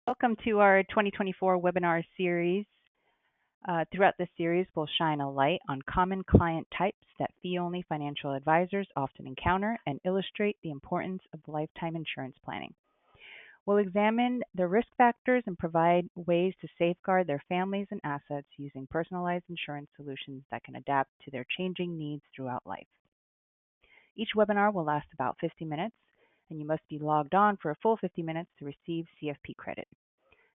Welcome to our 2024 webinar series. Throughout this series, we'll shine a light on common client types that fee-only financial advisors often encounter and illustrate the importance of lifetime insurance planning. We'll examine the risk factors and provide ways to safeguard their families and assets using personalized insurance solutions that can adapt to their changing needs throughout life. Each webinar will last about 50 minutes, and you must be logged on for a full 50 minutes to receive CFP credit.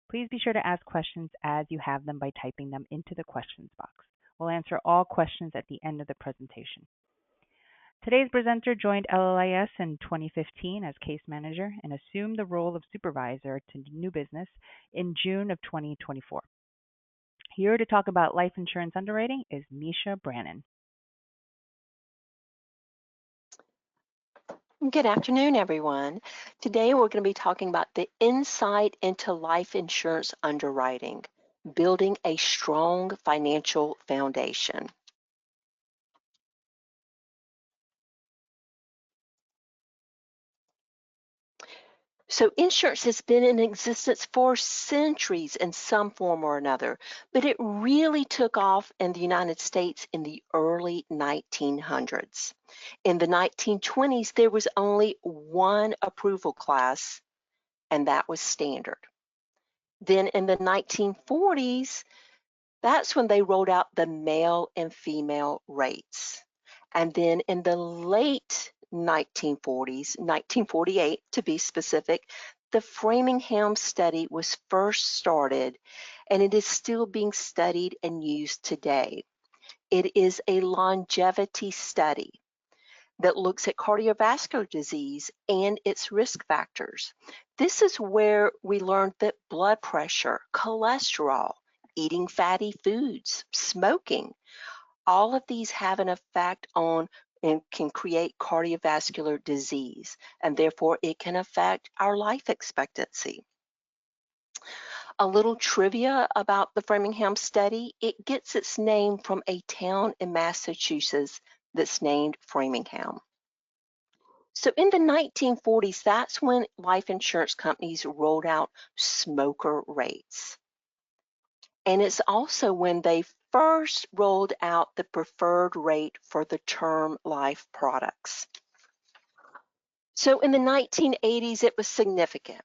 Please be sure to ask questions as you have them by typing them into the questions box. We'll answer all questions at the end of the presentation. Today's presenter joined LLIS in 2015 as case manager and assumed the role of supervisor to new business in June of 2024. Here to talk about life insurance underwriting is Misha Brannon. Good afternoon, everyone. Today we're going to be talking about the insight into life insurance underwriting, building a strong financial foundation. So insurance has been in existence for centuries in some form or another, but it really took off in the United States in the early 1900s. In the 1920s, there was only one approval class, and that was standard. Then in the 1940s, that's when they rolled out the male and female rates. And then in the late 1940s, 1948 to be specific, the Framingham study was first started, and it is still being studied and used today. It is a longevity study that looks at cardiovascular disease and its risk factors. This is where we learned that blood pressure, cholesterol, eating fatty foods, smoking, all of these have an effect on and can create cardiovascular disease, and therefore it can affect our life expectancy. A little trivia about the Framingham study: it gets its name from a town in Massachusetts that's named Framingham. So in the 1940s, that's when life insurance companies rolled out smoker rates. And it's also when they first rolled out the preferred rate for the term life products. So in the 1980s, it was significant.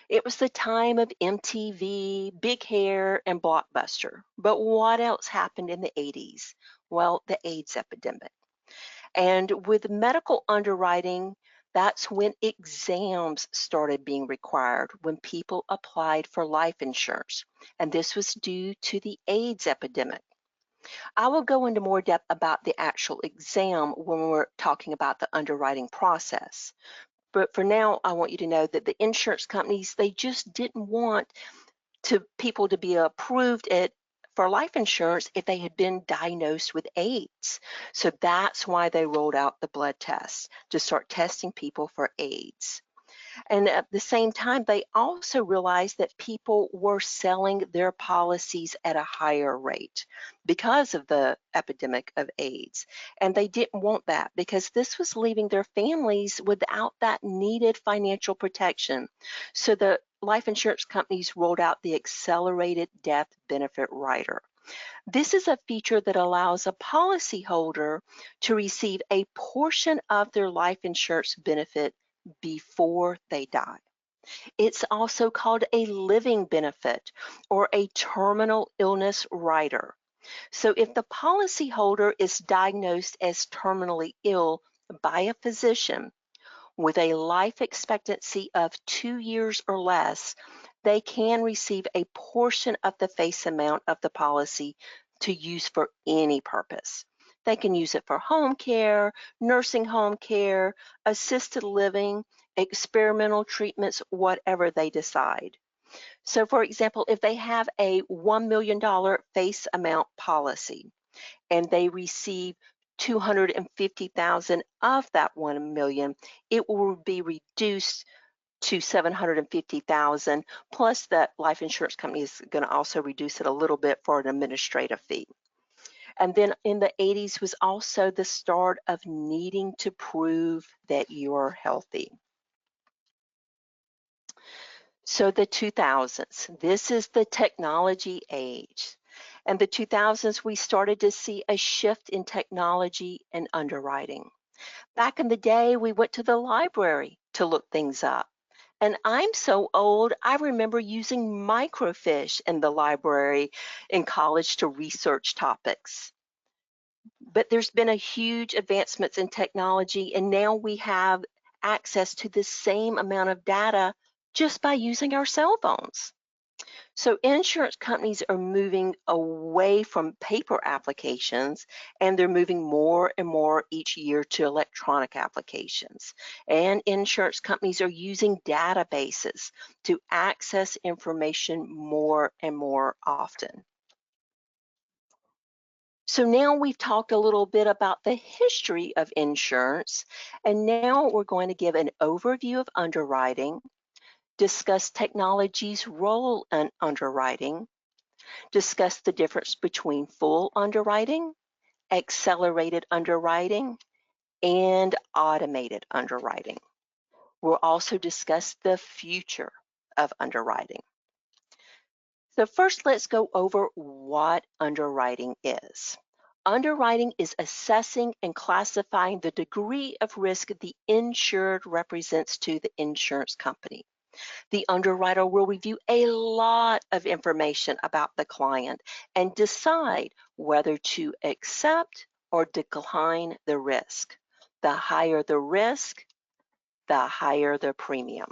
It was the time of MTV, Big Hair, and Blockbuster. But what else happened in the 80s? Well, the AIDS epidemic. And with medical underwriting, that's when exams started being required when people applied for life insurance. And this was due to the AIDS epidemic. I will go into more depth about the actual exam when we're talking about the underwriting process. But for now, I want you to know that the insurance companies, they just didn't want people to be approved for life insurance if they had been diagnosed with AIDS. So that's why they rolled out the blood test, to start testing people for AIDS. And at the same time, they also realized that people were selling their policies at a higher rate because of the epidemic of AIDS. And they didn't want that because this was leaving their families without that needed financial protection. So the life insurance companies rolled out the accelerated death benefit rider. This is a feature that allows a policyholder to receive a portion of their life insurance benefit before they die. It's also called a living benefit or a terminal illness rider. So if the policyholder is diagnosed as terminally ill by a physician with a life expectancy of 2 years or less, they can receive a portion of the face amount of the policy to use for any purpose. They can use it for home care, nursing home care, assisted living, experimental treatments, whatever they decide. So for example, if they have a $1 million face amount policy and they receive 250,000 of that 1 million, it will be reduced to 750,000, plus that life insurance company is going to also reduce it a little bit for an administrative fee. And then in the 80s was also the start of needing to prove that you're healthy. So the 2000s, this is the technology age. And the 2000s, we started to see a shift in technology and underwriting. Back in the day, we went to the library to look things up. And I'm so old, I remember using microfiche in the library in college to research topics. But there's been a huge advancements in technology, and now we have access to the same amount of data just by using our cell phones. So insurance companies are moving away from paper applications, and they're moving more and more each year to electronic applications. And insurance companies are using databases to access information more and more often. So now we've talked a little bit about the history of insurance, and now we're going to give an overview of underwriting, discuss technology's role in underwriting, discuss the difference between full underwriting, accelerated underwriting, and automated underwriting. We'll also discuss the future of underwriting. So first, let's go over what underwriting is. Underwriting is assessing and classifying the degree of risk the insured represents to the insurance company. The underwriter will review a lot of information about the client and decide whether to accept or decline the risk. The higher the risk, the higher the premium.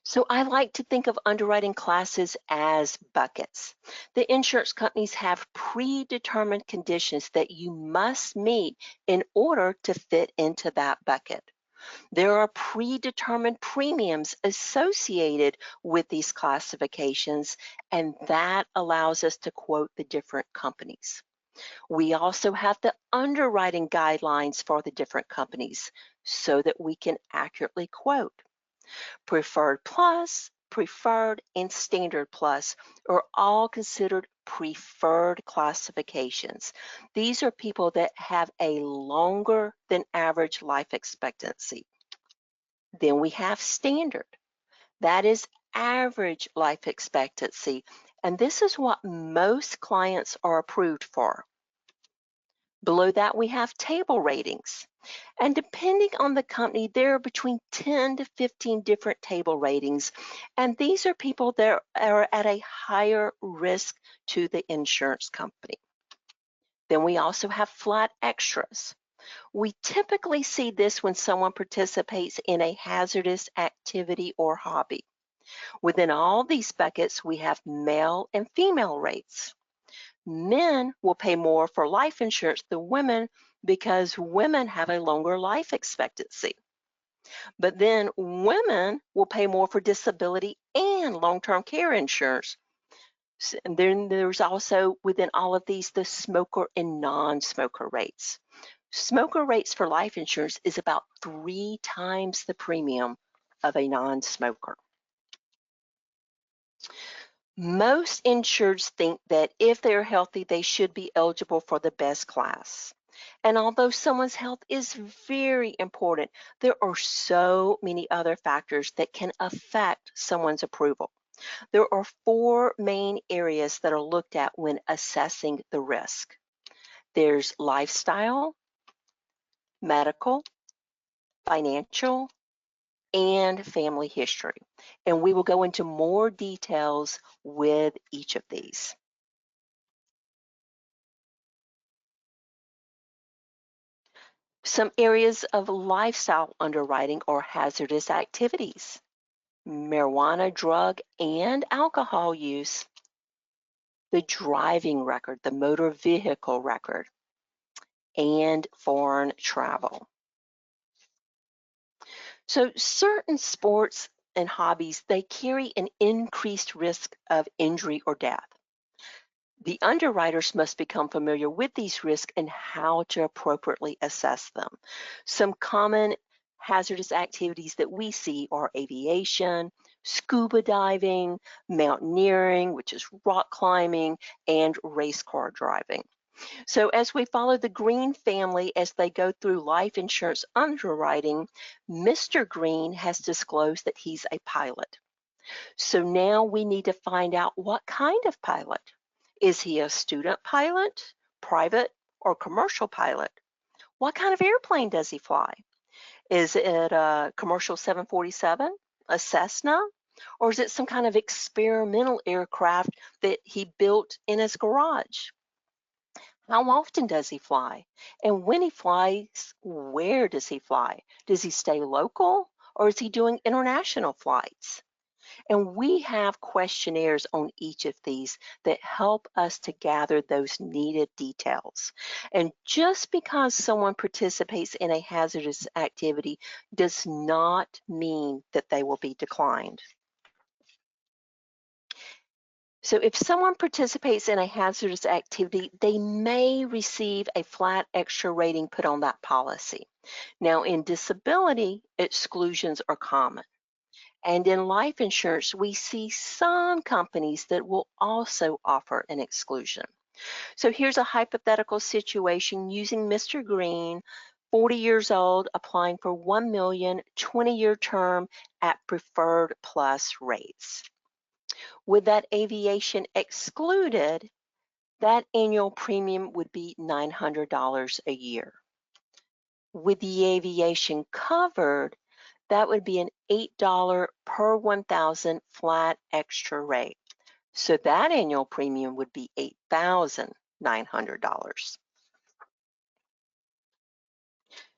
So I like to think of underwriting classes as buckets. The insurance companies have predetermined conditions that you must meet in order to fit into that bucket. There are predetermined premiums associated with these classifications, and that allows us to quote the different companies. We also have the underwriting guidelines for the different companies so that we can accurately quote. Preferred Plus, Preferred, and Standard Plus are all considered preferred classifications. These are people that have a longer than average life expectancy. Then we have Standard. That is average life expectancy, and this is what most clients are approved for. Below that, we have table ratings. And depending on the company, there are between 10 to 15 different table ratings. And these are people that are at a higher risk to the insurance company. Then we also have flat extras. We typically see this when someone participates in a hazardous activity or hobby. Within all these buckets, we have male and female rates. Men will pay more for life insurance than women because women have a longer life expectancy. But then women will pay more for disability and long-term care insurance. And then there's also within all of these the smoker and non-smoker rates. Smoker rates for life insurance is about 3 times the premium of a non-smoker. Most insureds think that if they're healthy, they should be eligible for the best class. And although someone's health is very important, there are so many other factors that can affect someone's approval. There are 4 main areas that are looked at when assessing the risk. There's lifestyle, medical, financial, and family history. And we will go into more details with each of these. Some areas of lifestyle underwriting or hazardous activities: marijuana, drug, and alcohol use, the driving record, the motor vehicle record, and foreign travel. So certain sports and hobbies, they carry an increased risk of injury or death. The underwriters must become familiar with these risks and how to appropriately assess them. Some common hazardous activities that we see are aviation, scuba diving, mountaineering, which is rock climbing, and race car driving. So as we follow the Green family as they go through life insurance underwriting, Mr. Green has disclosed that he's a pilot. So now we need to find out what kind of pilot. Is he a student pilot, private, or commercial pilot? What kind of airplane does he fly? Is it a commercial 747, a Cessna, or is it some kind of experimental aircraft that he built in his garage? How often does he fly? And when he flies, where does he fly? Does he stay local or is he doing international flights? And we have questionnaires on each of these that help us to gather those needed details. And just because someone participates in a hazardous activity does not mean that they will be declined. So if someone participates in a hazardous activity, they may receive a flat extra rating put on that policy. Now, in disability, exclusions are common. And in life insurance, we see some companies that will also offer an exclusion. So here's a hypothetical situation using Mr. Green, 40 years old, applying for 1 million, 20-year term at preferred plus rates. With that aviation excluded, that annual premium would be $900 a year. With the aviation covered, that would be an $8 per 1,000 flat extra rate. So that annual premium would be $8,900.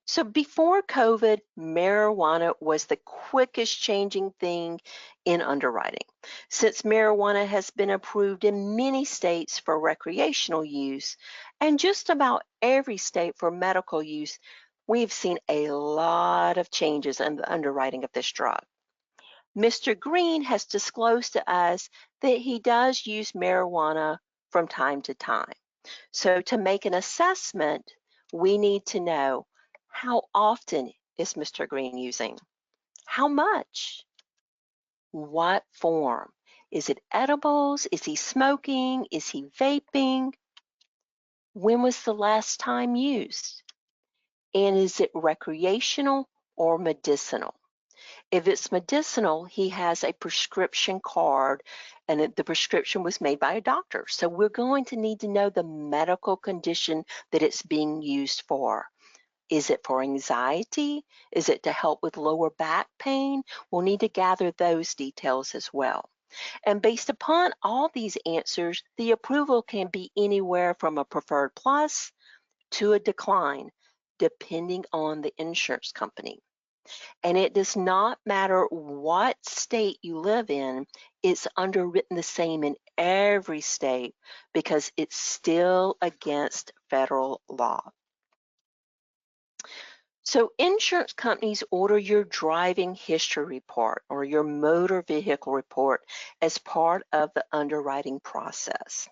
So before COVID, marijuana was the quickest changing thing in underwriting. Since marijuana has been approved in many states for recreational use and just about every state for medical use, we've seen a lot of changes in the underwriting of this drug. Mr. Green has disclosed to us that he does use marijuana from time to time. So to make an assessment, we need to know how often is Mr. Green using? How much? What form? Is it edibles? Is he smoking? Is he vaping? When was the last time used? And is it recreational or medicinal? If it's medicinal, he has a prescription card and the prescription was made by a doctor. So we're going to need to know the medical condition that it's being used for. Is it for anxiety? Is it to help with lower back pain? We'll need to gather those details as well. And based upon all these answers, the approval can be anywhere from a preferred plus to a decline, depending on the insurance company. And it does not matter what state you live in, it's underwritten the same in every state because it's still against federal law. So insurance companies order your driving history report or your motor vehicle report as part of the underwriting process.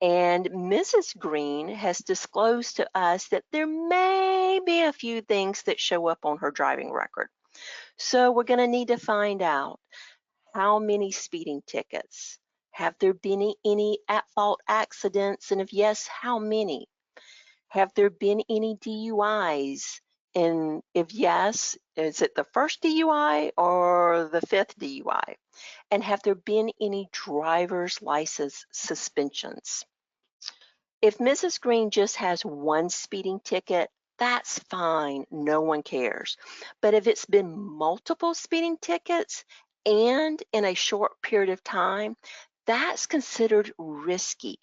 And Mrs. Green has disclosed to us that there may be a few things that show up on her driving record. So we're going to need to find out how many speeding tickets. Have there been any at-fault accidents? And if yes, how many? Have there been any DUIs? And if yes, is it the first DUI or the fifth DUI? And have there been any driver's license suspensions? If Mrs. Green just has one speeding ticket, that's fine, no one cares. But if it's been multiple speeding tickets and in a short period of time, that's considered risky.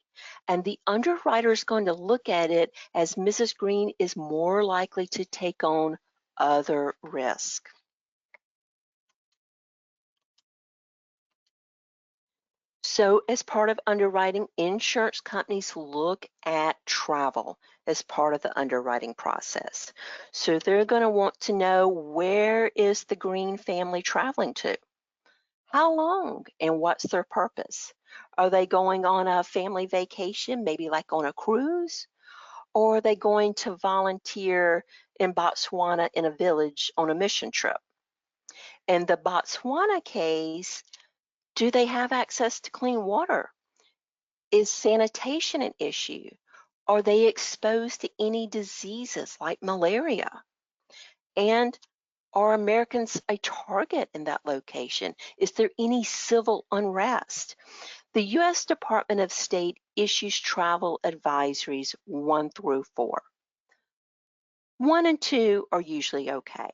And the underwriter is going to look at it as Mrs. Green is more likely to take on other risk. So as part of underwriting, insurance companies look at travel as part of the underwriting process. So they're going to want to know, where is the Green family traveling to? How long and what's their purpose? Are they going on a family vacation, maybe like on a cruise? Or are they going to volunteer in Botswana in a village on a mission trip? In the Botswana case, do they have access to clean water? Is sanitation an issue? Are they exposed to any diseases like malaria? And are Americans a target in that location? Is there any civil unrest? The U.S. Department of State issues travel advisories 1 through 4. 1 and 2 are usually okay.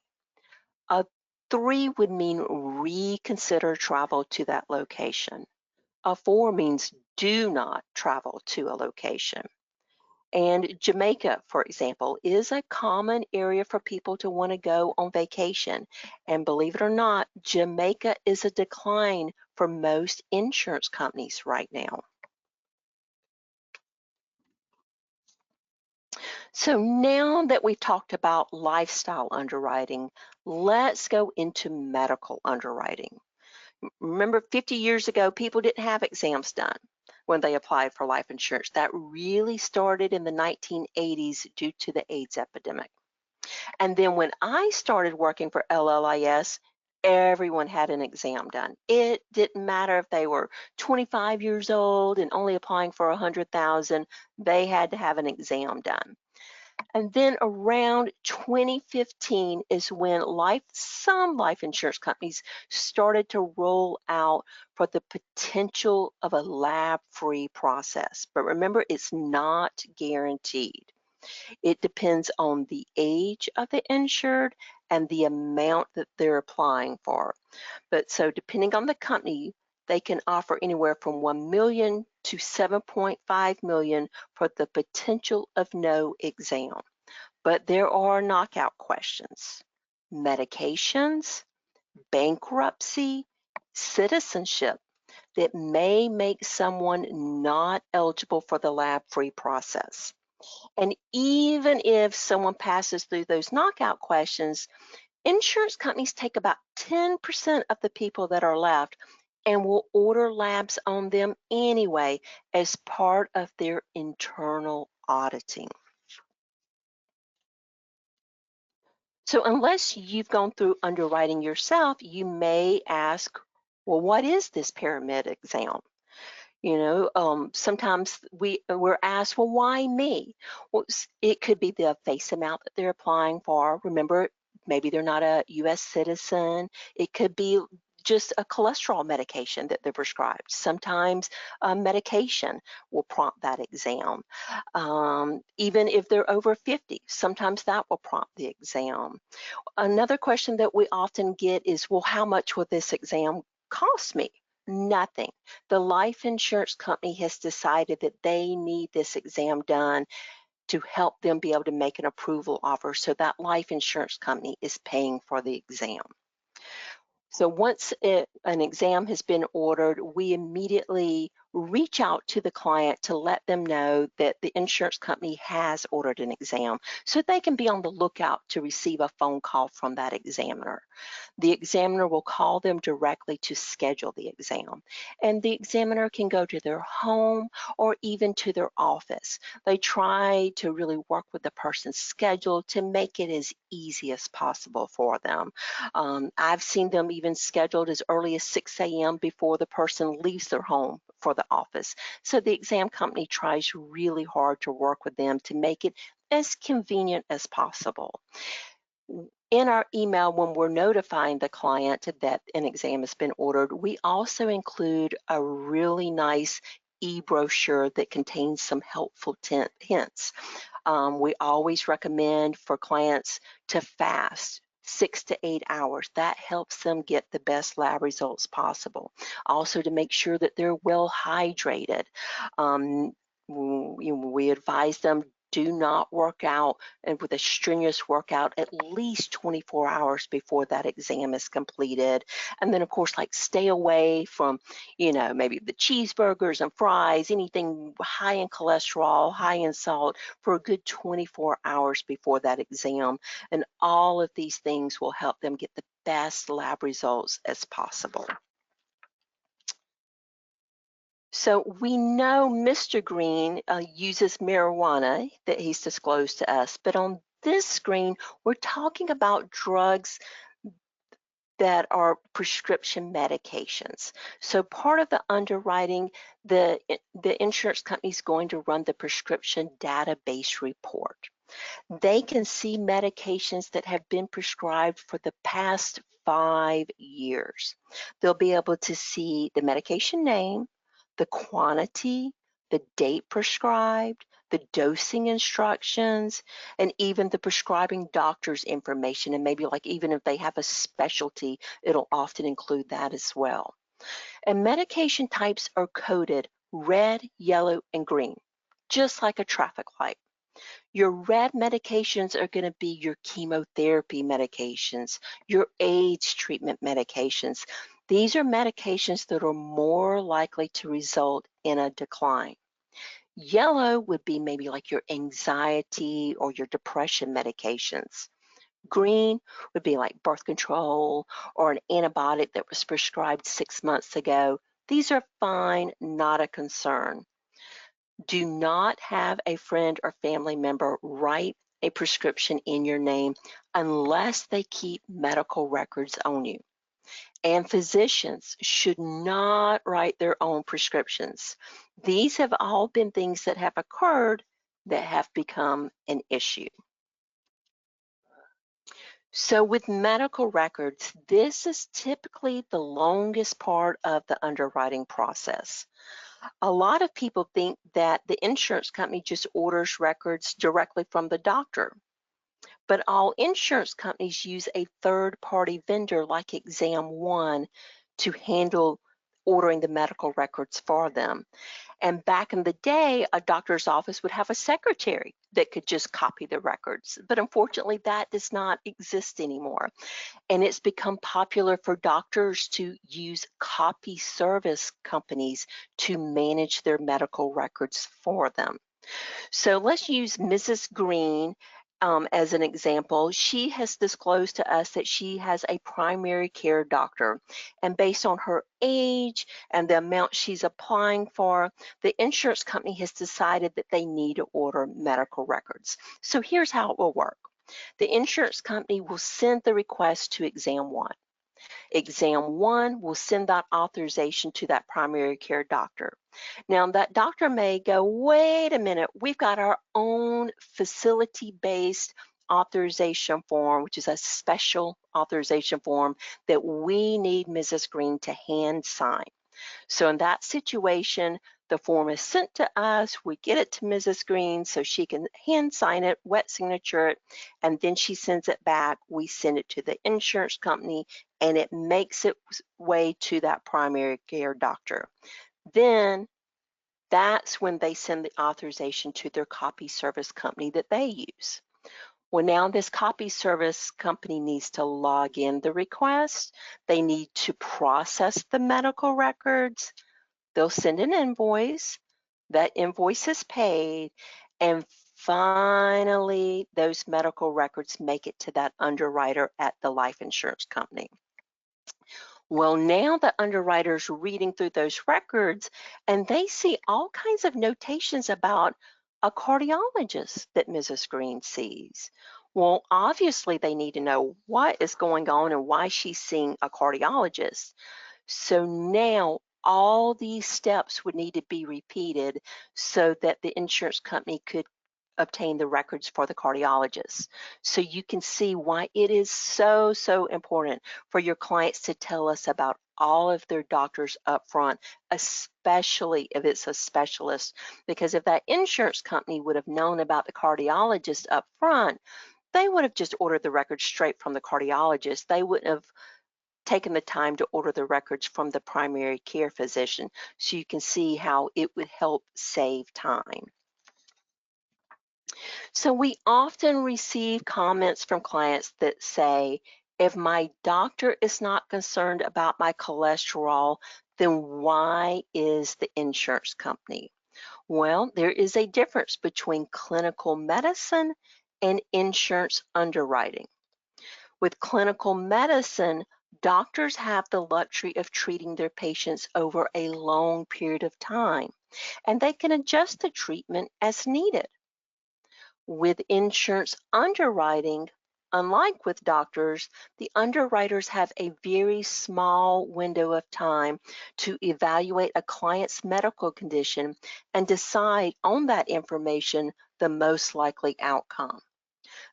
A 3 would mean reconsider travel to that location. A 4 means do not travel to a location. And Jamaica, for example, is a common area for people to want to go on vacation. And believe it or not, Jamaica is a decline for most insurance companies right now. So now that we've talked about lifestyle underwriting, let's go into medical underwriting. Remember, 50 years ago, people didn't have exams done when they applied for life insurance. That really started in the 1980s due to the AIDS epidemic. And then when I started working for LLIS, everyone had an exam done. It didn't matter if they were 25 years old and only applying for 100,000, they had to have an exam done. And then around 2015 is when some life insurance companies started to roll out for the potential of a lab-free process. But remember, it's not guaranteed. It depends on the age of the insured and the amount that they're applying for. But so depending on the company, they can offer anywhere from 1 million to 7.5 million for the potential of no exam. But there are knockout questions: medications, bankruptcy, citizenship that may make someone not eligible for the lab-free process. And even if someone passes through those knockout questions, insurance companies take about 10% of the people that are left and will order labs on them anyway as part of their internal auditing. So unless you've gone through underwriting yourself, you may ask, well, what is this pyramid exam? Sometimes we're asked, well, why me? Well, it could be the face amount that they're applying for. Remember, maybe they're not a U.S. citizen. It could be just a cholesterol medication that they're prescribed. Sometimes medication will prompt that exam. Even if they're over 50, sometimes that will prompt the exam. Another question that we often get is, well, how much will this exam cost me? Nothing. The life insurance company has decided that they need this exam done to help them be able to make an approval offer, so that life insurance company is paying for the exam. So once an exam has been ordered, we immediately reach out to the client to let them know that the insurance company has ordered an exam, so they can be on the lookout to receive a phone call from that examiner. The examiner will call them directly to schedule the exam, and the examiner can go to their home or even to their office. They try to really work with the person's schedule to make it as easy as possible for them. I've seen them even scheduled as early as 6 a.m. before the person leaves their home for the office. So the exam company tries really hard to work with them to make it as convenient as possible. In our email, when we're notifying the client that an exam has been ordered, we also include a really nice e-brochure that contains some helpful hints. We always recommend for clients to fast 6 to 8 hours. That helps them get the best lab results possible. Also, to make sure that they're well hydrated. We advise them, do not work out and with a strenuous workout at least 24 hours before that exam is completed. And then, of course, like, stay away from, maybe the cheeseburgers and fries, anything high in cholesterol, high in salt, for a good 24 hours before that exam. And all of these things will help them get the best lab results as possible. So we know Mr. Green uses marijuana that he's disclosed to us, but on this screen, we're talking about drugs that are prescription medications. So part of the underwriting, the insurance company is going to run the prescription database report. They can see medications that have been prescribed for the past 5 years. They'll be able to see the medication name, the quantity, the date prescribed, the dosing instructions, and even the prescribing doctor's information. And maybe like even if they have a specialty, it'll often include that as well. And medication types are coded red, yellow, and green, just like a traffic light. Your red medications are going to be your chemotherapy medications, your AIDS treatment medications. These are medications that are more likely to result in a decline. Yellow would be maybe like your anxiety or your depression medications. Green would be like birth control or an antibiotic that was prescribed 6 months ago. These are fine, not a concern. Do not have a friend or family member write a prescription in your name unless they keep medical records on you. And physicians should not write their own prescriptions. These have all been things that have occurred that have become an issue. So with medical records, this is typically the longest part of the underwriting process. A lot of people think that the insurance company just orders records directly from the doctor, but all insurance companies use a third-party vendor like Exam One to handle ordering the medical records for them. And back in the day, a doctor's office would have a secretary that could just copy the records. But unfortunately, that does not exist anymore. And it's become popular for doctors to use copy service companies to manage their medical records for them. So let's use Mrs. Green as an example. She has disclosed to us that she has a primary care doctor. And based on her age and the amount she's applying for, the insurance company has decided that they need to order medical records. So here's how it will work. The insurance company will send the request to Exam One. Exam One will send that authorization to that primary care doctor. Now, that doctor may go, wait a minute, we've got our own facility-based authorization form, which is a special authorization form that we need Mrs. Green to hand sign. So in that situation, the form is sent to us, we get it to Mrs. Green so she can hand sign it, wet signature it, and then she sends it back. We send it to the insurance company and it makes its way to that primary care doctor. Then that's when they send the authorization to their copy service company that they use. Well, now this copy service company needs to log in the request. They need to process the medical records. They'll send an invoice. That invoice is paid. And finally, those medical records make it to that underwriter at the life insurance company. Well, now the underwriter's reading through those records and they see all kinds of notations about a cardiologist that Mrs. Green sees. Well, obviously they need to know what is going on and why she's seeing a cardiologist. So now all these steps would need to be repeated so that the insurance company could obtain the records for the cardiologist. So you can see why it is so, so important for your clients to tell us about all of their doctors up front, especially if it's a specialist. Because if that insurance company would have known about the cardiologist up front, they would have just ordered the records straight from the cardiologist. They wouldn't have taken the time to order the records from the primary care physician. So you can see how it would help save time. So we often receive comments from clients that say, if my doctor is not concerned about my cholesterol, then why is the insurance company? Well, there is a difference between clinical medicine and insurance underwriting. With clinical medicine, doctors have the luxury of treating their patients over a long period of time, and they can adjust the treatment as needed. With insurance underwriting, Unlike with doctors, the underwriters have a very small window of time to evaluate a client's medical condition and decide on that information the most likely outcome.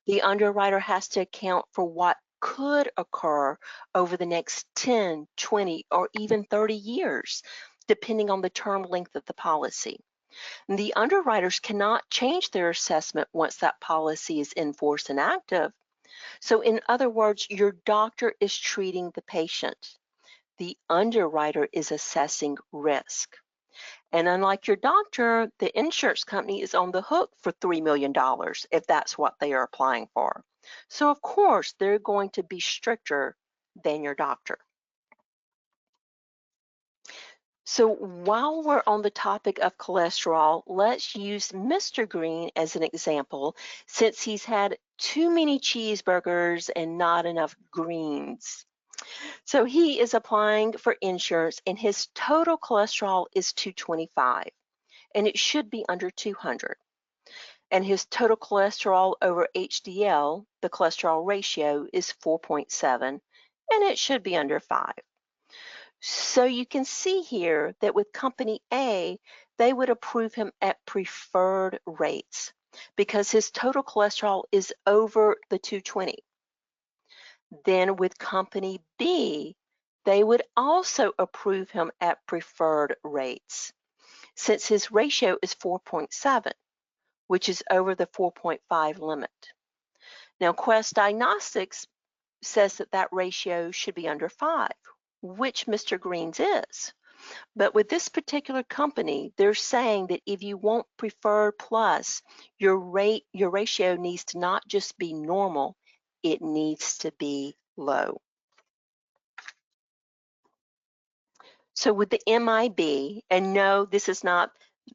The underwriter has to account for what could occur over the next 10, 20, or even 30 years, depending on the term length of the policy. The underwriters cannot change their assessment once that policy is in force and active. So, in other words, your doctor is treating the patient. The underwriter is assessing risk. And unlike your doctor, the insurance company is on the hook for $3 million if that's what they are applying for. So, of course, they're going to be stricter than your doctor. So, while we're on the topic of cholesterol, let's use Mr. Green as an example since he's had too many cheeseburgers and not enough greens. So, he is applying for insurance and his total cholesterol is 225 and it should be under 200. And his total cholesterol over HDL, the cholesterol ratio, is 4.7, and it should be under 5. So you can see here that with company A, they would approve him at preferred rates because his total cholesterol is over the 220. Then with company B, they would also approve him at preferred rates since his ratio is 4.7, which is over the 4.5 limit. Now, Quest Diagnostics says that that ratio should be under 5, which Mr. Green's is. But with this particular company, they're saying that if you want preferred plus, your ratio needs to not just be normal, it needs to be low. So with the MIB, and no, this is not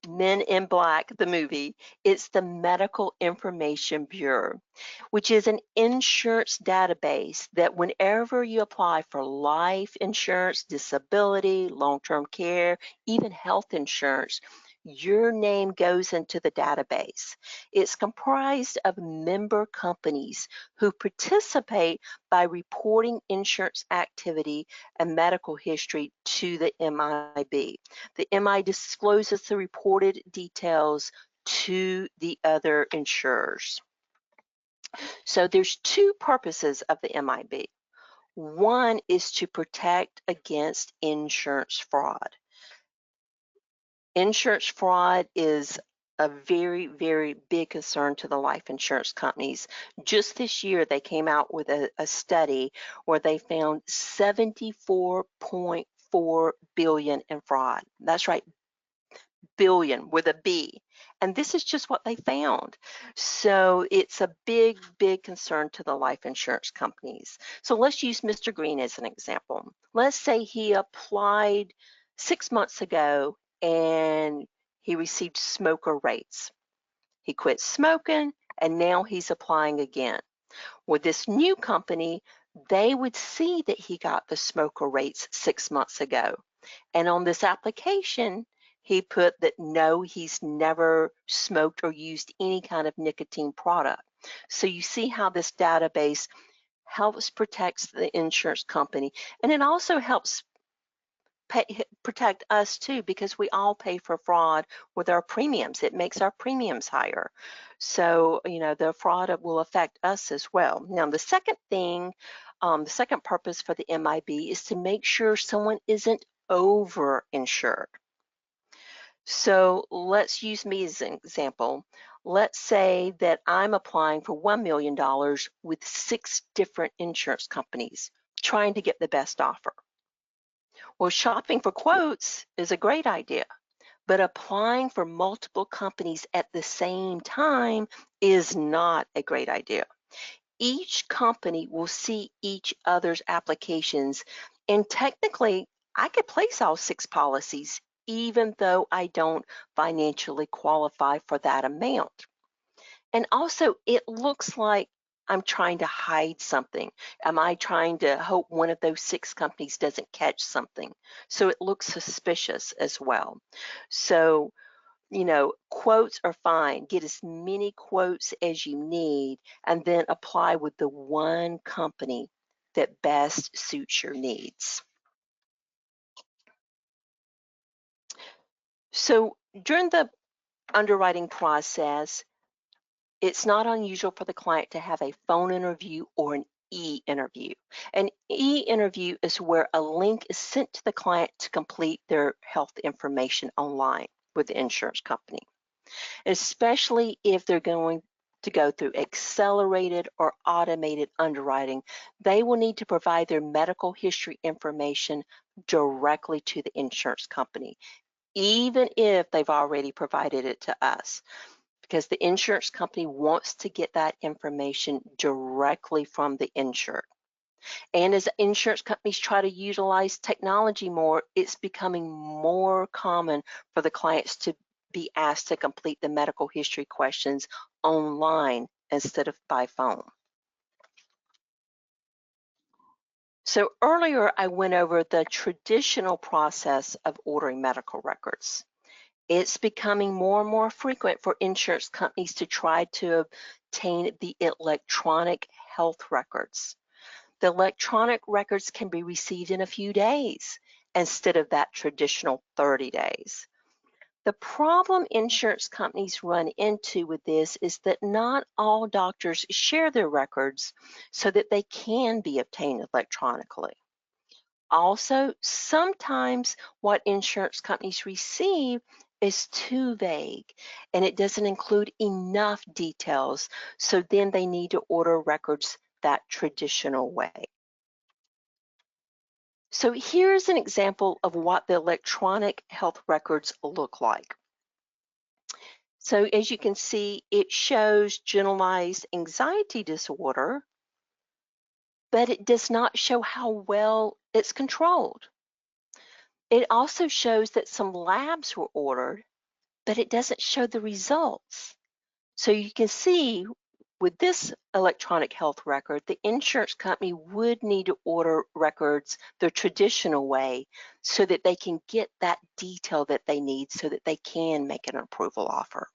Men in Black, the movie, it's the Medical Information Bureau, which is an insurance database that whenever you apply for life insurance, disability, long-term care, even health insurance, your name goes into the database. It's comprised of member companies who participate by reporting insurance activity and medical history to the MIB. The MI discloses the reported details to the other insurers. So there's two purposes of the MIB. One is to protect against insurance fraud. Insurance fraud is a very, very big concern to the life insurance companies. Just this year, they came out with a study where they found 74.4 billion in fraud. That's right, billion with a B. And this is just what they found. So it's a big, big concern to the life insurance companies. So let's use Mr. Green as an example. Let's say he applied 6 months ago and he received smoker rates. He quit smoking and now he's applying again. With this new company, they would see that he got the smoker rates 6 months ago. And on this application, he put that no, he's never smoked or used any kind of nicotine product. So you see how this database helps protect the insurance company. And it also helps protect us too, because we all pay for fraud with our premiums. It makes our premiums higher. So, the fraud will affect us as well. Now, the second thing, the second purpose for the MIB is to make sure someone isn't over-insured. So let's use me as an example. Let's say that I'm applying for $1 million with 6 different insurance companies, trying to get the best offer. Well, shopping for quotes is a great idea, but applying for multiple companies at the same time is not a great idea. Each company will see each other's applications, and technically, I could place all 6 policies even though I don't financially qualify for that amount. And also, it looks like I'm trying to hide something. Am I trying to hope one of those 6 companies doesn't catch something? So it looks suspicious as well. So, quotes are fine. Get as many quotes as you need and then apply with the one company that best suits your needs. So during the underwriting process, it's not unusual for the client to have a phone interview or an e-interview. An e-interview is where a link is sent to the client to complete their health information online with the insurance company, especially if they're going to go through accelerated or automated underwriting. They will need to provide their medical history information directly to the insurance company, even if they've already provided it to us, because the insurance company wants to get that information directly from the insured. And as insurance companies try to utilize technology more, it's becoming more common for the clients to be asked to complete the medical history questions online instead of by phone. So earlier I went over the traditional process of ordering medical records. It's becoming more and more frequent for insurance companies to try to obtain the electronic health records. The electronic records can be received in a few days instead of that traditional 30 days. The problem insurance companies run into with this is that not all doctors share their records so that they can be obtained electronically. Also, sometimes what insurance companies receive is too vague and it doesn't include enough details, so then they need to order records that traditional way. So here's an example of what the electronic health records look like. So as you can see, it shows generalized anxiety disorder, but it does not show how well it's controlled. It also shows that some labs were ordered, but it doesn't show the results. So you can see with this electronic health record, the insurance company would need to order records the traditional way so that they can get that detail that they need so that they can make an approval offer.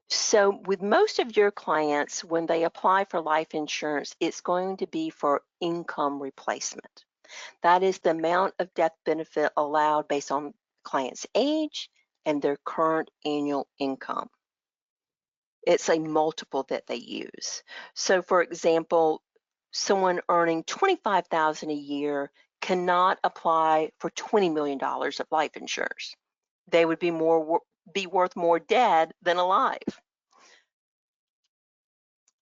So with most of your clients, when they apply for life insurance, it's going to be for income replacement. That is the amount of death benefit allowed based on client's age and their current annual income. It's a multiple that they use. So for example, someone earning $25,000 a year cannot apply for $20 million of life insurance. They would be worth more dead than alive.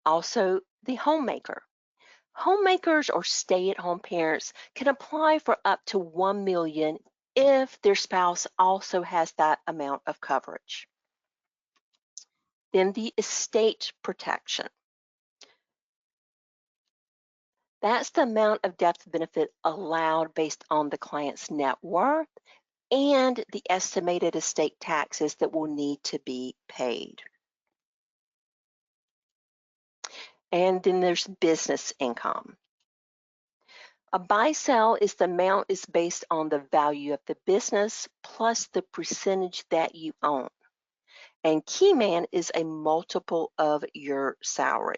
Also, the homemaker. Homemakers or stay-at-home parents can apply for up to $1 million if their spouse also has that amount of coverage. Then the estate protection. That's the amount of death benefit allowed based on the client's net worth and the estimated estate taxes that will need to be paid. And then there's business income. A buy-sell is the amount is based on the value of the business plus the percentage that you own. And key man is a multiple of your salary.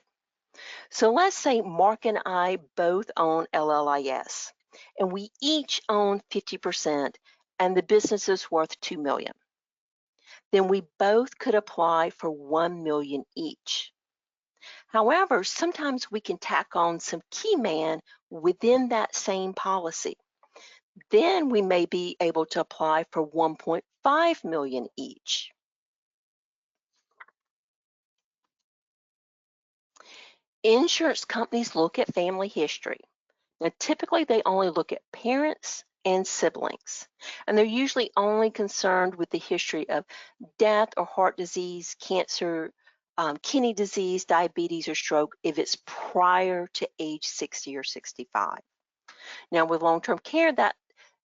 So let's say Mark and I both own LLIS, and we each own 50%, and the business is worth $2 million. Then we both could apply for $1 million each. However, sometimes we can tack on some key man within that same policy. Then we may be able to apply for $1.5 million each. Insurance companies look at family history. Now, typically they only look at parents and siblings, and they're usually only concerned with the history of death or heart disease, cancer, kidney disease, diabetes, or stroke if it's prior to age 60 or 65. Now, with long-term care, that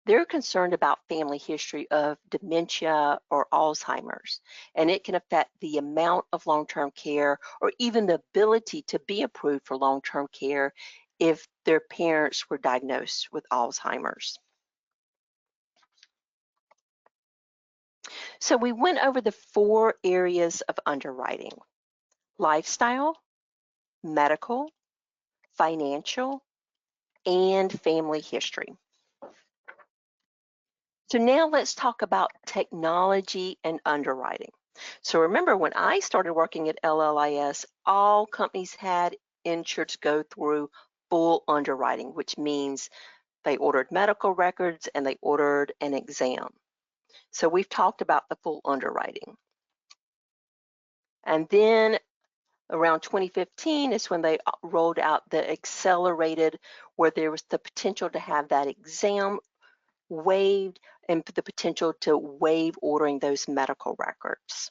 they're concerned about family history of dementia or Alzheimer's, and it can affect the amount of long-term care or even the ability to be approved for long-term care if their parents were diagnosed with Alzheimer's. So we went over the 4 areas of underwriting: lifestyle, medical, financial, and family history. So now let's talk about technology and underwriting. So remember, when I started working at LLIS, all companies had insureds go through full underwriting, which means they ordered medical records and they ordered an exam. So we've talked about the full underwriting. And then around 2015 is when they rolled out the accelerated, where there was the potential to have that exam waived and the potential to waive ordering those medical records.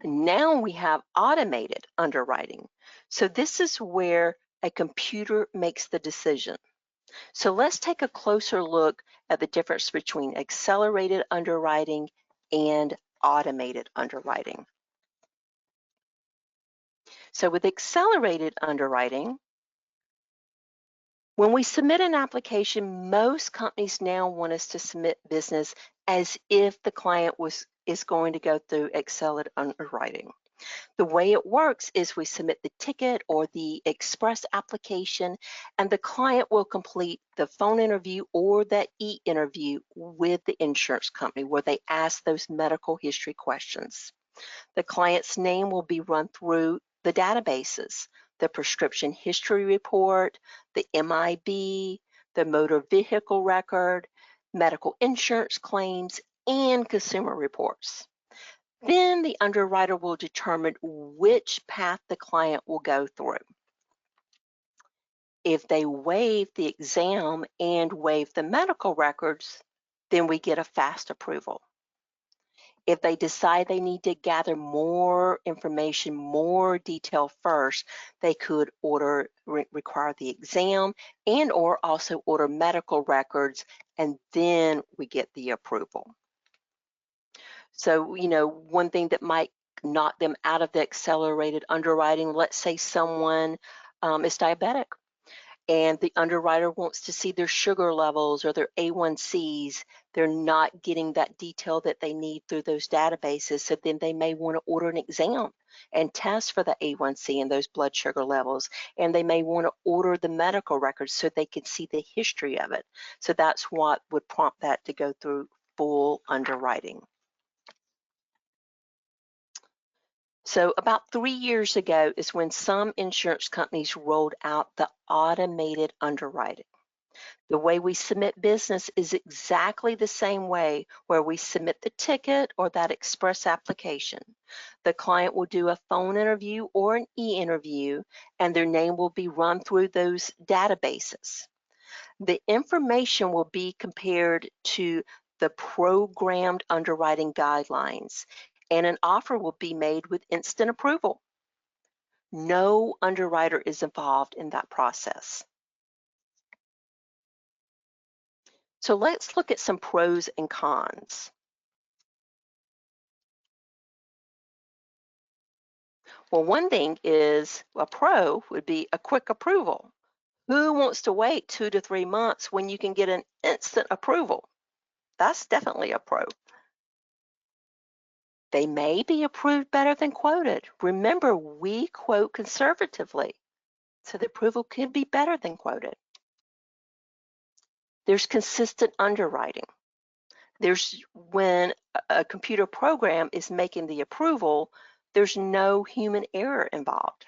Now we have automated underwriting. So this is where a computer makes the decision. So let's take a closer look at the difference between accelerated underwriting and automated underwriting. So with accelerated underwriting, when we submit an application, most companies now want us to submit business as if the client is going to go through accelerated underwriting. The way it works is we submit the ticket or the express application, and the client will complete the phone interview or that e-interview with the insurance company where they ask those medical history questions. The client's name will be run through the databases: the prescription history report, the MIB, the motor vehicle record, medical insurance claims, and consumer reports. Then the underwriter will determine which path the client will go through. If they waive the exam and waive the medical records, then we get a fast approval. If they decide they need to gather more information, more detail first, they could require the exam and or also order medical records, and then we get the approval. So, one thing that might knock them out of the accelerated underwriting, let's say someone is diabetic and the underwriter wants to see their sugar levels or their A1Cs. They're not getting that detail that they need through those databases. So then they may want to order an exam and test for the A1C and those blood sugar levels. And they may want to order the medical records so they can see the history of it. So that's what would prompt that to go through full underwriting. So about 3 years ago is when some insurance companies rolled out the automated underwriting. The way we submit business is exactly the same way where we submit the ticket or that express application. The client will do a phone interview or an e-interview, and their name will be run through those databases. The information will be compared to the programmed underwriting guidelines, and an offer will be made with instant approval. No underwriter is involved in that process. So let's look at some pros and cons. Well, one thing is a pro would be a quick approval. Who wants to wait 2 to 3 months when you can get an instant approval? That's definitely a pro. They may be approved better than quoted. Remember, we quote conservatively, so the approval could be better than quoted. There's consistent underwriting. There's when a computer program is making the approval, there's no human error involved.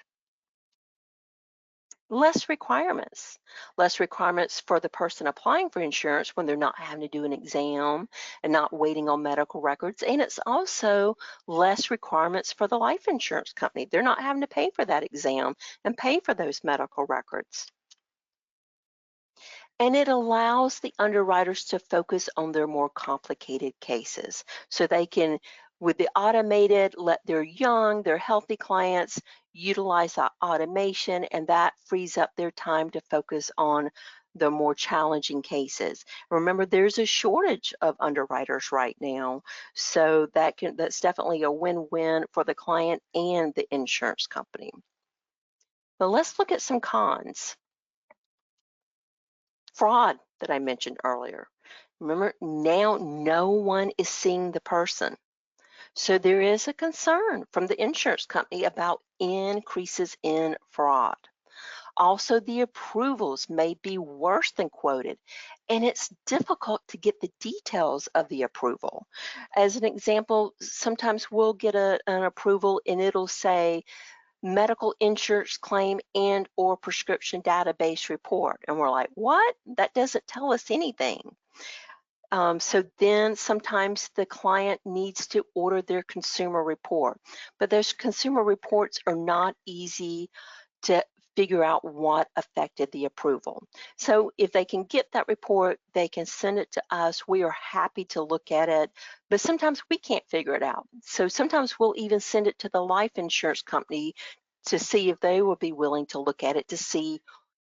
Less requirements. Less requirements for the person applying for insurance when they're not having to do an exam and not waiting on medical records. And it's also less requirements for the life insurance company. They're not having to pay for that exam and pay for those medical records. And it allows the underwriters to focus on their more complicated cases. So they can, with the automated, let their young, their healthy clients utilize that automation, and that frees up their time to focus on the more challenging cases. Remember, there's a shortage of underwriters right now. So that's definitely a win-win for the client and the insurance company. But let's look at some cons. Fraud that I mentioned earlier. Remember, now no one is seeing the person. So there is a concern from the insurance company about increases in fraud. Also, the approvals may be worse than quoted, and it's difficult to get the details of the approval. As an example, sometimes we'll get an approval and it'll say medical insurance claim and or prescription database report. And we're like, what? That doesn't tell us anything. So then sometimes the client needs to order their consumer report, but those consumer reports are not easy to figure out what affected the approval. So if they can get that report, they can send it to us. We are happy to look at it, but sometimes we can't figure it out. So sometimes we'll even send it to the life insurance company to see if they would be willing to look at it to see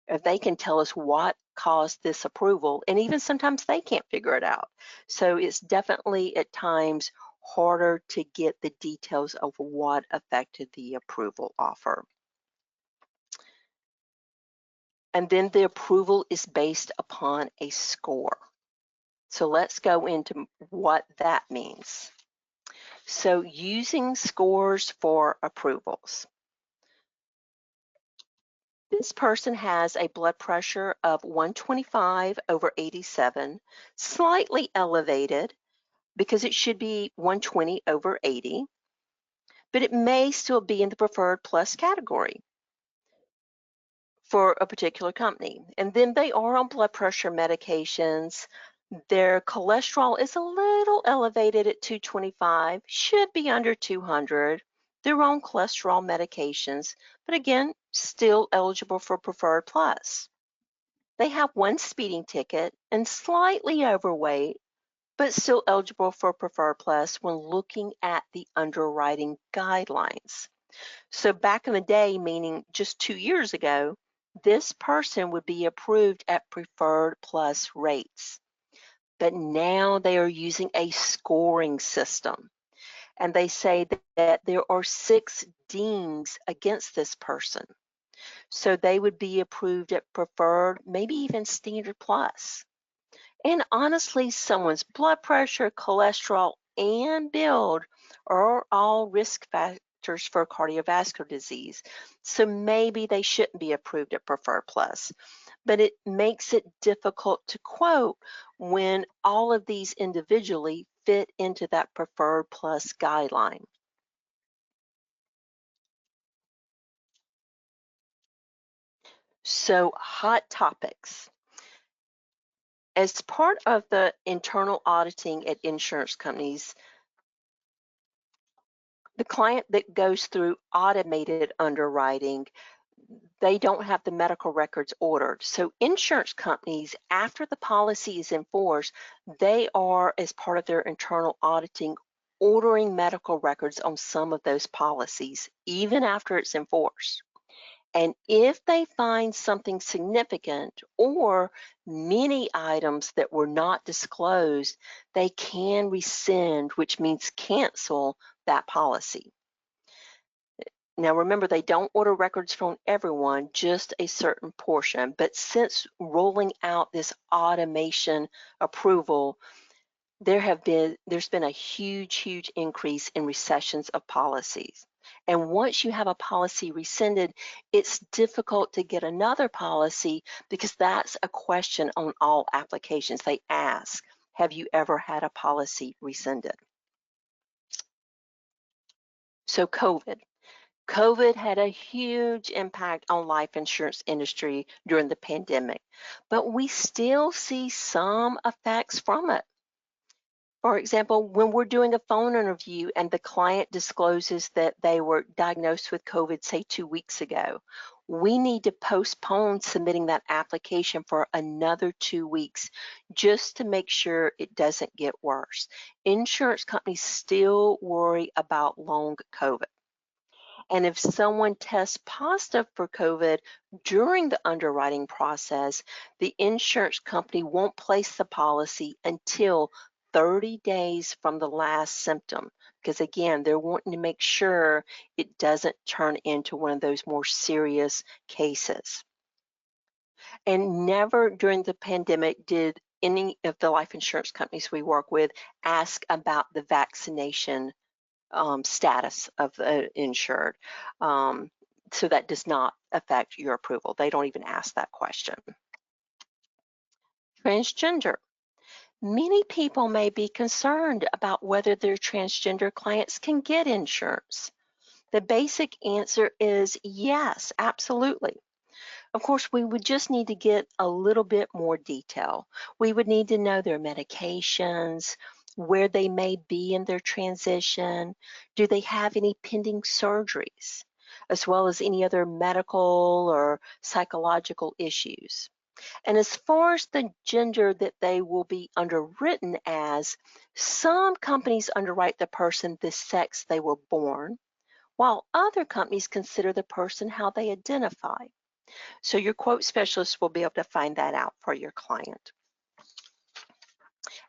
if they can tell us what caused this approval. And even sometimes they can't figure it out. So it's definitely at times harder to get the details of what affected the approval offer. And then the approval is based upon a score. So let's go into what that means. So using scores for approvals. This person has a blood pressure of 125/87, slightly elevated because it should be 120/80, but it may still be in the preferred plus category for a particular company. And then they are on blood pressure medications. Their cholesterol is a little elevated at 225, should be under 200. They're on cholesterol medications, but again, still eligible for preferred plus. They have one speeding ticket and slightly overweight, but still eligible for preferred plus when looking at the underwriting guidelines. So back in the day, meaning just 2 years ago, this person would be approved at preferred plus rates. But now they are using a scoring system. And they say that there are 6 dings against this person. So they would be approved at preferred, maybe even standard plus. And honestly, someone's blood pressure, cholesterol, and build are all risk factors for cardiovascular disease. So maybe they shouldn't be approved at Preferred Plus. But it makes it difficult to quote when all of these individually fit into that Preferred Plus guideline. So, hot topics. As part of the internal auditing at insurance companies, the client that goes through automated underwriting, they don't have the medical records ordered. So insurance companies, after the policy is enforced, they are, as part of their internal auditing, ordering medical records on some of those policies, even after it's enforced. And if they find something significant or many items that were not disclosed, they can rescind, which means cancel that policy. Now remember, they don't order records from everyone, just a certain portion. But since rolling out this automation approval, there's been a huge increase in rescissions of policies. And once you have a policy rescinded, it's difficult to get another policy because that's a question on all applications. They ask, have you ever had a policy rescinded? So COVID had a huge impact on life insurance industry during the pandemic, but we still see some effects from it. For example, when we're doing a phone interview and the client discloses that they were diagnosed with COVID, say 2 weeks ago, we need to postpone submitting that application for another 2 weeks just to make sure it doesn't get worse. Insurance companies still worry about long COVID. And if someone tests positive for COVID during the underwriting process, the insurance company won't place the policy until 30 days from the last symptom. because again, they're wanting to make sure it doesn't turn into one of those more serious cases. And never during the pandemic did any of the life insurance companies we work with ask about the vaccination status of the insured. Um, so that does not affect your approval. They don't even ask that question. Transgender. Many people may be concerned about whether their transgender clients can get insurance. The basic answer is yes, absolutely. Of course, we would just need to get a little bit more detail. We would need to know their medications, where they may be in their transition, do they have any pending surgeries, as well as any other medical or psychological issues. And as far as the gender that they will be underwritten as, some companies underwrite the person the sex they were born, while other companies consider the person how they identify. So your quote specialist will be able to find that out for your client.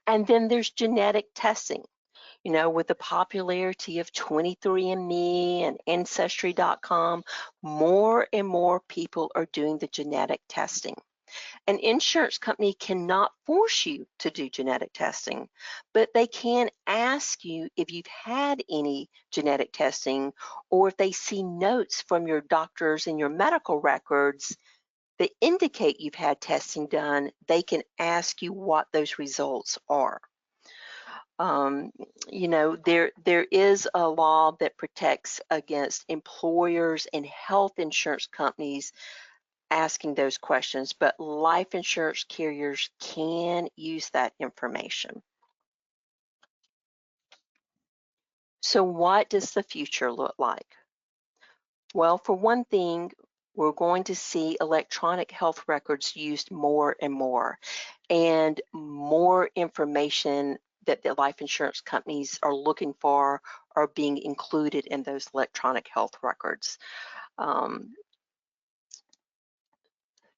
And then there's genetic testing. With the popularity of 23andMe and Ancestry.com, more and more people are doing the genetic testing. An insurance company cannot force you to do genetic testing, but they can ask you if you've had any genetic testing or if they see notes from your doctors and your medical records that indicate you've had testing done. They can ask you what those results are. Um, there is a law that protects against employers and health insurance companies asking those questions, but life insurance carriers can use that information. So what does the future look like? Well, for one thing, we're going to see electronic health records used more and more information that the life insurance companies are looking for are being included in those electronic health records.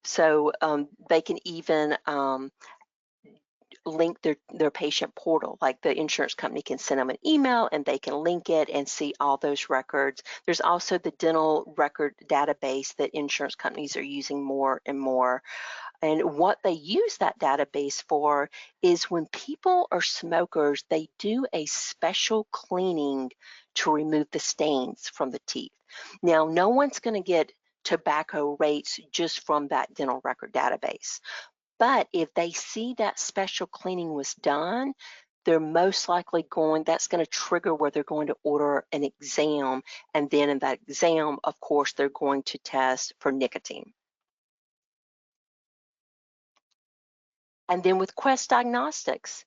So they can even link their patient portal. Like the insurance company can send them an email and they can link it and see all those records. There's also the dental record database that insurance companies are using more and more. And what they use that database for is when people are smokers, they do a special cleaning to remove the stains from the teeth. Now, no one's going to get tobacco rates just from that dental record database. But if they see that special cleaning was done, they're most likely that's going to trigger where they're going to order an exam. And then in that exam, of course, they're going to test for nicotine. And then with Quest Diagnostics,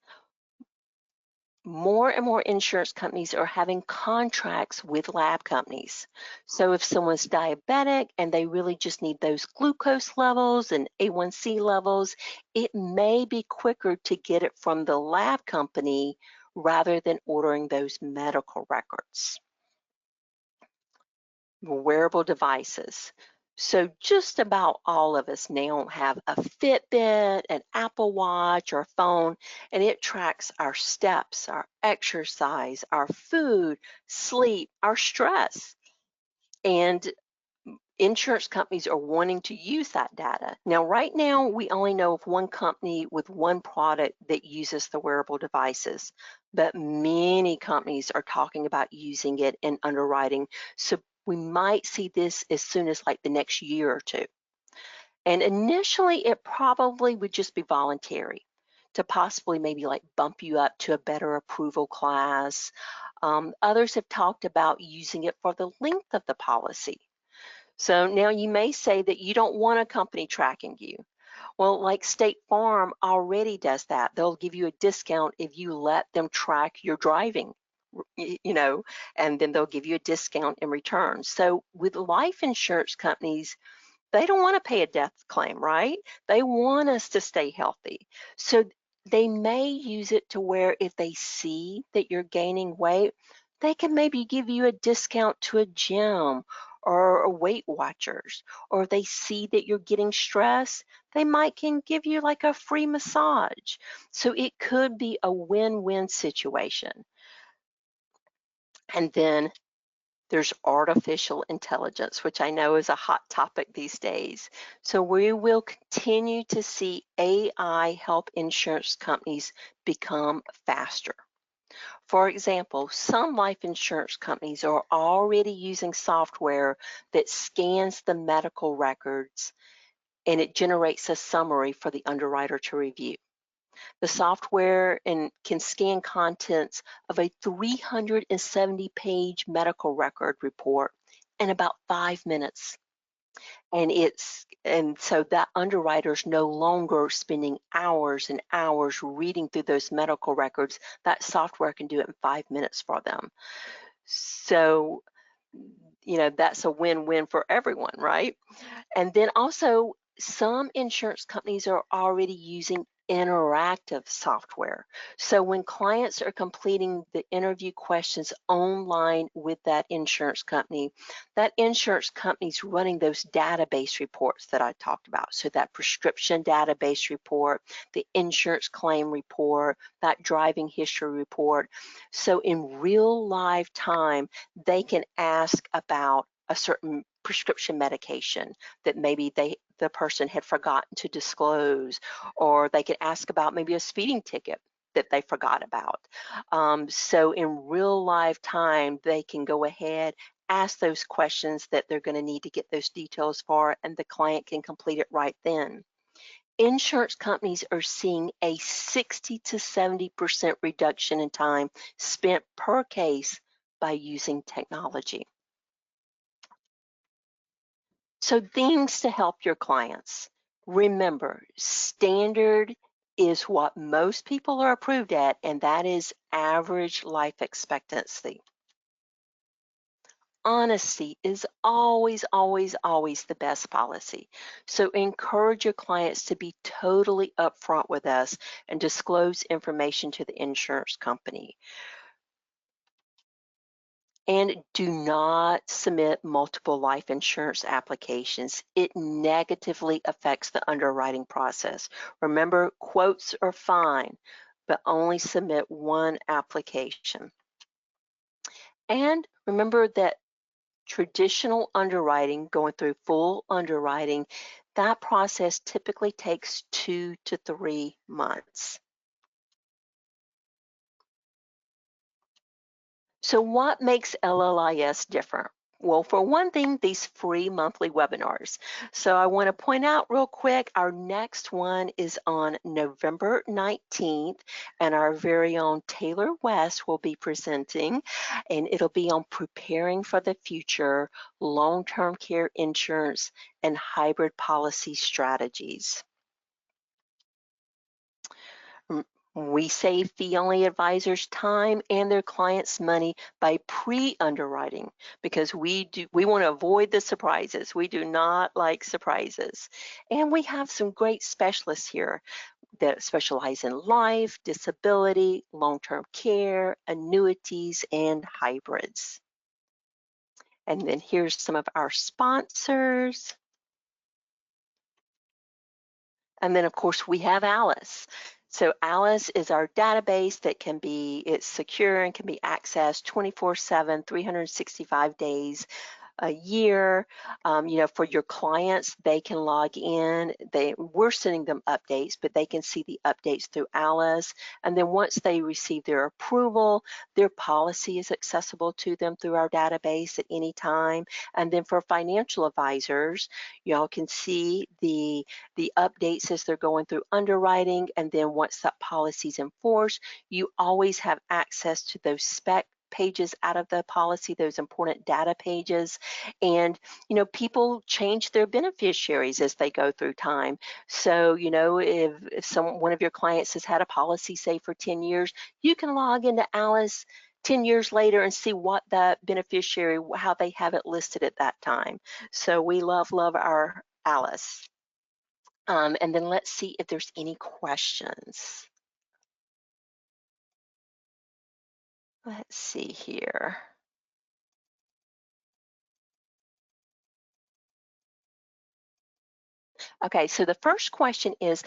more and more insurance companies are having contracts with lab companies. So if someone's diabetic and they really just need those glucose levels and A1C levels, it may be quicker to get it from the lab company rather than ordering those medical records. Wearable devices. So just about all of us now have a Fitbit, an Apple Watch, or phone, and it tracks our steps, our exercise, our food, sleep, our stress. And insurance companies are wanting to use that data. Now, right now, we only know of one company with one product that uses the wearable devices, but many companies are talking about using it in underwriting. So we might see this as soon as like the next year or two. And initially, it probably would just be voluntary to possibly maybe like bump you up to a better approval class. Others have talked about using it for the length of the policy. So now you may say that you don't want a company tracking you. Well, like State Farm already does that. They'll give you a discount if you let them track your driving, and then they'll give you a discount in return. So with life insurance companies, they don't want to pay a death claim, right? They want us to stay healthy. So they may use it to where if they see that you're gaining weight, they can maybe give you a discount to a gym or a Weight Watchers. Or if they see that you're getting stressed, they might can give you like a free massage. So it could be a win-win situation. And then there's artificial intelligence, which I know is a hot topic these days. So we will continue to see AI help insurance companies become faster. For example, some life insurance companies are already using software that scans the medical records and it generates a summary for the underwriter to review. The software can scan contents of a 370-page medical record report in about 5 minutes. And so that underwriter's no longer spending hours and hours reading through those medical records. That software can do it in 5 minutes for them. So, that's a win-win for everyone, right? And then also, some insurance companies are already using interactive software. So when clients are completing the interview questions online with that insurance company's running those database reports that I talked about. So that prescription database report, the insurance claim report, that driving history report. So in real life time, they can ask about a certain prescription medication that maybe the person had forgotten to disclose, or they could ask about maybe a speeding ticket that they forgot about. So in real life time, they can go ahead, ask those questions that they're going to need to get those details for, and the client can complete it right then. Insurance companies are seeing a 60 to 70% reduction in time spent per case by using technology. So things to help your clients. Remember, standard is what most people are approved at, and that is average life expectancy. Honesty is always, always, always the best policy. So encourage your clients to be totally upfront with us and disclose information to the insurance company. And do not submit multiple life insurance applications. It negatively affects the underwriting process. Remember, quotes are fine, but only submit one application. And remember that traditional underwriting, going through full underwriting, that process typically takes 2 to 3 months. So what makes LLIS different? Well, for one thing, these free monthly webinars. So I want to point out real quick, our next one is on November 19th, and our very own Taylor West will be presenting, and it'll be on preparing for the future, long-term care insurance, and hybrid policy strategies. We save fee-only advisors time and their clients money by pre-underwriting because we want to avoid the surprises. We do not like surprises. And we have some great specialists here that specialize in life, disability, long-term care, annuities, and hybrids. And then here's some of our sponsors. And then, of course, we have Alice. So Alice is our database that it's secure and can be accessed 24/7, 365 days a year. For your clients, they can log in. We're sending them updates, but they can see the updates through Alice. And then once they receive their approval, their policy is accessible to them through our database at any time. And then for financial advisors, y'all can see the updates as they're going through underwriting. And then once that policy is enforced, you always have access to those spec pages out of the policy, those important data pages. And, people change their beneficiaries as they go through time. So, if one of your clients has had a policy, say for 10 years, you can log into Alice 10 years later and see what that beneficiary, how they have it listed at that time. So we love our Alice. And then let's see if there's any questions. Let's see here. Okay, so the first question is,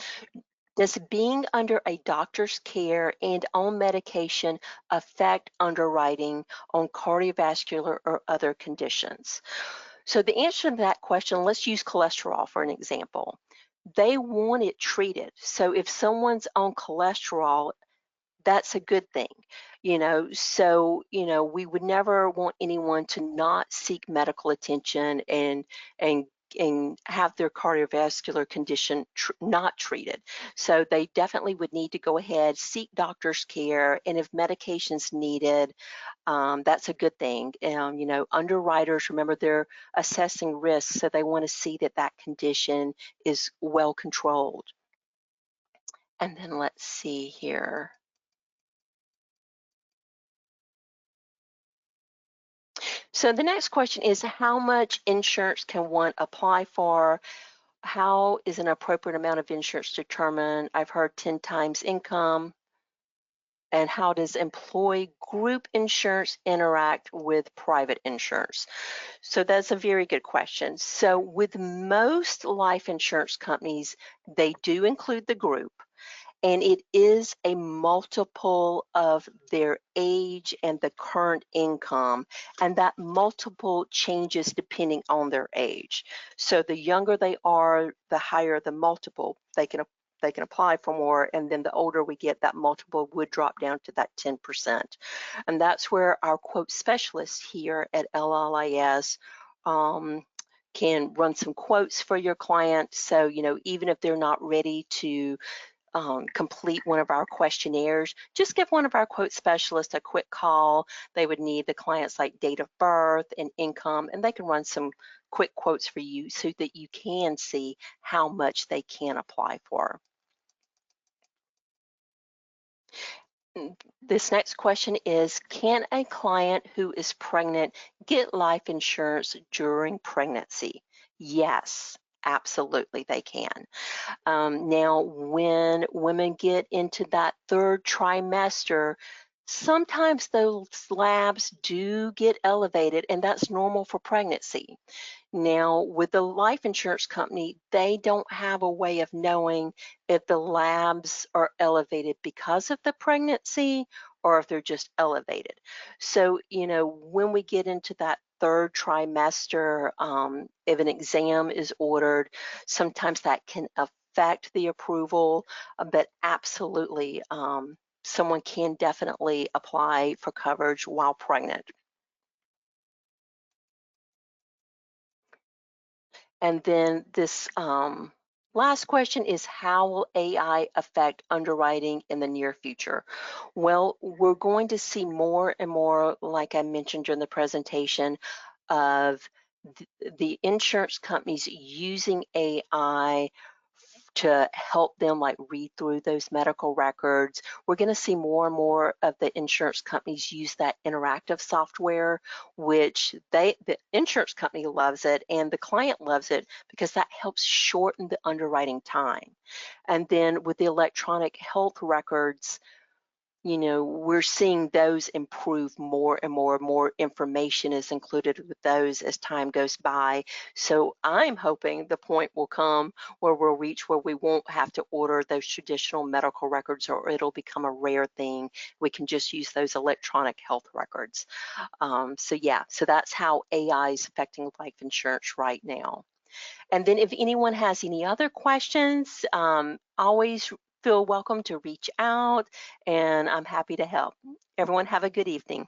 Does being under a doctor's care and on medication affect underwriting on cardiovascular or other conditions? So the answer to that question, let's use cholesterol for an example. They want it treated. So if someone's on cholesterol, that's a good thing, so we would never want anyone to not seek medical attention and and have their cardiovascular condition not treated. So they definitely would need to go ahead, seek doctor's care, and if medication's needed, that's a good thing. Underwriters, remember, they're assessing risks, so they want to see that that condition is well controlled. And then let's see here. So the next question is, how much insurance can one apply for? How is an appropriate amount of insurance determined? I've heard 10 times income. And how does employee group insurance interact with private insurance? So that's a very good question. So with most life insurance companies, they do include the group, and it is a multiple of their age and the current income, and that multiple changes depending on their age. So the younger they are, the higher the multiple they can apply for more, and then the older we get, that multiple would drop down to that 10%. And that's where our quote specialists here at LLIS um, can run some quotes for your client. So, even if they're not ready to complete one of our questionnaires, just give one of our quote specialists a quick call. They would need the client's like date of birth and income, and they can run some quick quotes for you so that you can see how much they can apply for. This next question is, can a client who is pregnant get life insurance during pregnancy? Yes, absolutely they can. Now, when women get into that third trimester, sometimes those labs do get elevated, and that's normal for pregnancy. Now, with the life insurance company, they don't have a way of knowing if the labs are elevated because of the pregnancy or if they're just elevated. So, when we get into that third trimester, if an exam is ordered, sometimes that can affect the approval, but absolutely, someone can definitely apply for coverage while pregnant. And then this last question is, how will AI affect underwriting in the near future? Well, we're going to see more and more, like I mentioned during the presentation, of the insurance companies using AI to help them like read through those medical records. We're going to see more and more of the insurance companies use that interactive software, which the insurance company loves it and the client loves it because that helps shorten the underwriting time. And then with the electronic health records, we're seeing those improve more and more. More information is included with those as time goes by. So I'm hoping the point will come where we'll reach where we won't have to order those traditional medical records, or it'll become a rare thing. We can just use those electronic health records. So that's how AI is affecting life insurance right now. And then if anyone has any other questions, always feel welcome to reach out, and I'm happy to help. Everyone have a good evening.